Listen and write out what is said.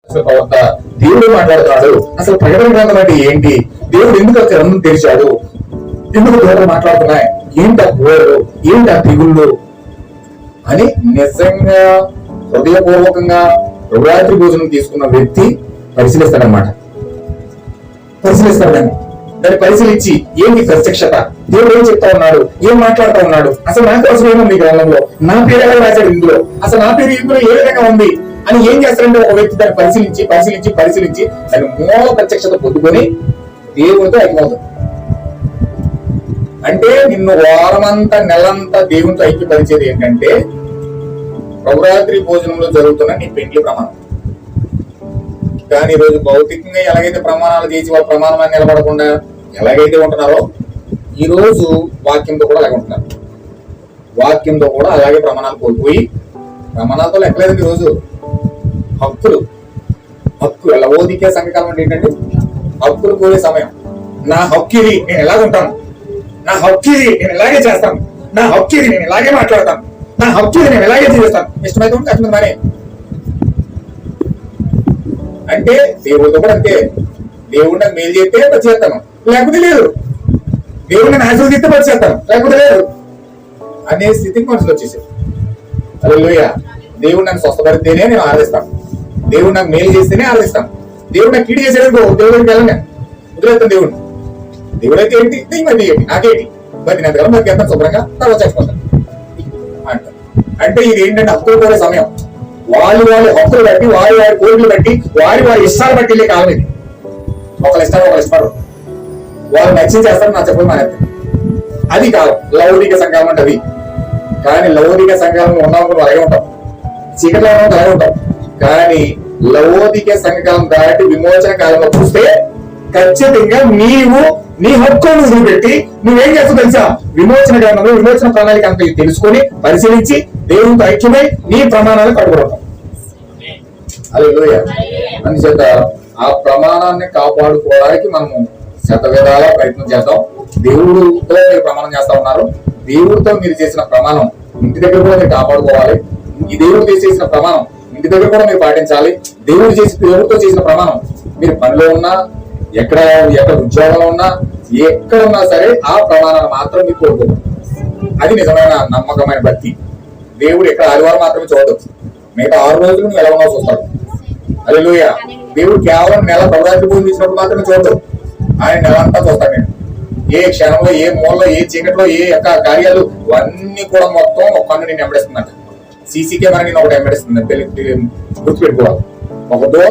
దేవుడు మాట్లాడుతున్నాడు. అసలు ప్రకటన గ్రంథం అంటే ఏంటి? దేవుడు ఎందుకు గ్రంథం తెరిచాడు? ఎందుకు దేవుడు మాట్లాడుతున్నాయి? ఏంటి ఆ గోడలు, ఏంటి ఆ తెగుళ్ళు అని నిజంగా హృదయపూర్వకంగా నవరాత్రి భోజనం తీసుకున్న వ్యక్తి పరిశీలిస్తాడు దాన్ని పరిశీలించి ఏంటి ప్రత్యక్షత, దేవుడు ఏం చెప్తా ఉన్నాడు, ఏం మాట్లాడుతూ ఉన్నాడు, అసలు నాకు అవసరం ఏముంది ఈ గ్రంథంలో, నా పేరు ఎలా రాశాడు ఇందులో, అసలు నా పేరు ఇందులో ఏ విధంగా ఉంది అని ఏం చేస్తారంటే ఒక వ్యక్తి దాన్ని పరిశీలించి దాని మూల ప్రత్యక్షత పొందుకొని దేవుడితో ఐక్యమవుతుంది. అంటే నిన్ను వారమంతా నెలంతా దేవునితో ఐక్యపరిచేది ఏంటంటే నవరాత్రి భోజనంలో జరుగుతున్న నీ పెండ్లి ప్రమాణం. కానీ ఈ రోజు భౌతికంగా ఎలాగైతే ప్రమాణాలు చేసి వాళ్ళ ప్రమాణాన్ని నిలబడకుండా ఎలాగైతే ఉంటున్నారో ఈ రోజు వాక్యంతో కూడా అలాగే ఉంటున్నారు. వాక్యంతో కూడా అలాగే ప్రమాణాలు కోల్పోయి, ప్రమాణాలతో లెక్కలేదండి ఈ రోజు హక్కు లవోదికే సంఘకాలం అంటే ఏంటంటే హక్కులు కోరే సమయం. నా హక్కు ఇది, నేను ఎలాగ ఉంటాను, నా హక్కు ఇది, నేను ఎలాగే చేస్తాను, నా హక్కు ఇది, నేను ఎలాగే మాట్లాడతాను, నా హక్కు ఇది, నేను ఎలాగే చేస్తాను, ఇష్టమైతే ఉంటే కష్టం మానే. అంటే దేవుడితో కూడా అంతే. దేవుడు నాకు మేలు చేస్తే పచ్చి చేస్తాను, లేకపోతే లేదు. దేవుడు నన్ను ఆశీర్వదిస్తే పచ్చి చేస్తాను, లేకపోతే లేదు అనే స్థితికి మనుషులు వచ్చేసారు. హల్లెలూయా. దేవుడు నన్ను స్వస్థపడితేనే నేను ఆరాధిస్తాను, దేవుడు నాకు మేలు చేస్తేనే ఆరాధిస్తాను. దేవుడు నాకు కీడు చేసేది దేవుడికి వెళ్ళను, వదిలేస్తాను దేవుడు. దేవుడు అయితే ఏంటి, మరి ఏంటి నాకేంటి, బతి నా దగ్గర మనకి ఎంత శుభ్రంగా తర్వాత చచ్చిపోతాను అంటే ఇది ఏంటంటే హక్కులు కోరే సమయం. వాళ్ళ హక్కులు బట్టి, వారి కోరికలు బట్టి, వారి ఇష్టాలు బట్టి వెళ్ళే కాలం ఇది. ఒకళ్ళు ఇష్టపడరు, వాళ్ళు నచ్చింది చేస్తారు, నా చెప్పడం మానేస్తారు. అది కాలం లౌకిక సంఘాలం అంటే అది. కానీ లౌకిక సంఘాలంలో ఉన్నామనుకుని అలాగే ఉంటాం, చీకట్లో ఉన్నాం అలాగే ఉంటాం. కానీ లౌకిక సంఘకాలం దాటి విమోచన కాలంలో చూస్తే ఖచ్చితంగా నీవు నీ హక్కులను వదిలిపెట్టి నువ్వేం చేస్తావు తెలుసా? విమోచన గ్రంథంలో విమోచన ప్రణాళిక అంత తెలుసుకొని పరిశీలించి దేవునితో ఐక్యమై నీ ప్రమాణాలను కట్టుకుంటాం. హల్లెలూయా. అందుచేత ఆ ప్రమాణాన్ని కాపాడుకోవడానికి మనము శతవిధాల ప్రయత్నం చేద్దాం. దేవుడితో మీరు ప్రమాణం చేస్తా ఉన్నారు, దేవుడితో మీరు చేసిన ప్రమాణం ఇంటి దగ్గర కూడా మీరు కాపాడుకోవాలి. ఈ దేవుడు చేసిన ప్రమాణం ఇంటి దగ్గర కూడా మీరు పాటించాలి. దేవుడితో చేసిన ప్రమాణం మీరు పనిలో ఉన్నా, ఎక్కడ ఉద్యోగంలో ఉన్నా, ఎక్కడ ఉన్నా సరే ఆ ప్రమాణాలు మాత్రం మీరు కోరుకోవాలి. అది నిజమైన నమ్మకమైన భక్తి. దేవుడు ఎక్కడ ఆదివారం మాత్రమే చూడదు, మిగతా 6 రోజులు నువ్వు ఎలా ఉన్నావు చూస్తాడు. హల్లెలూయా. దేవుడు కేవలం నెల నవరాత్రి భోజనం ఇచ్చినప్పుడు మాత్రమే చూడదు, ఆయన నెల అంతా చూస్తాడు. నేను ఏ క్షణంలో, ఏ మూలలో, ఏ చీకట్లో, ఏ యొక్క కార్యాలు అన్ని కూడా మొత్తం ఒక కన్ను నేను వెంబడిస్తుందంట. సీసీ కెమెరా నేను ఒకటి వెంబడిస్తుంది. గుర్తుపెట్టుకోవాలి. ఒక